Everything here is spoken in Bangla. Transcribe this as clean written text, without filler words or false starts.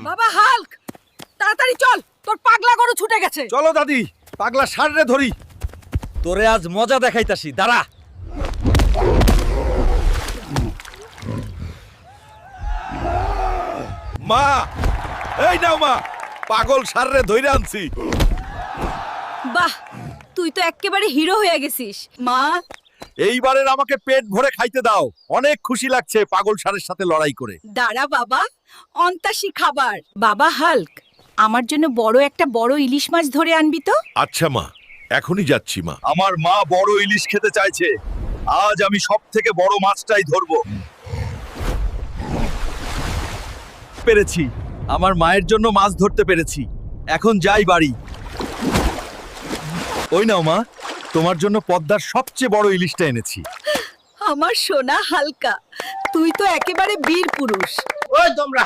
বাবা হাল্ক, তাড়াতাড়ি চল, তোর পাগলা গরু ছুটে গেছে। চলো দাদি, পাগলা ষাঁড়রে ধরি। তোরে আজ মজা দেখাইতাছি, দাঁড়া। মা, এই নাও মা, পাগল ষাঁড়রে ধইরা আনছি। বাহ, তুই তো একেবারে হিরো হয়ে গেছিস। মা, এইবারের আমাকে পেট ভরে খাইতে দাও। অনেক খুশি লাগছে পাগল ষাঁড়ের সাথে লড়াই করে। দাঁড়া বাবা, অন্তাসী খাবার। বাবা হাল্ক, আমার জন্য বড় ইলিশ মাছ ধরে আনবি তো। আচ্ছা মা, এখনই যাচ্ছি মা। আমার মা বড় ইলিশ খেতে চাইছে। আজ আমি সবথেকে বড় মাছটাই ধরবো। পেরেছি, আমার মায়ের জন্য মাছ ধরতে পেরেছি। এখন যাই বাড়ি। ওই নাও মা, তোমার জন্য পদ্মার সবচেয়ে বড় ইলিশটা এনেছি। আমার সোনা হালকা, তুই তো একেবারে বীর পুরুষ। ওই তোমরা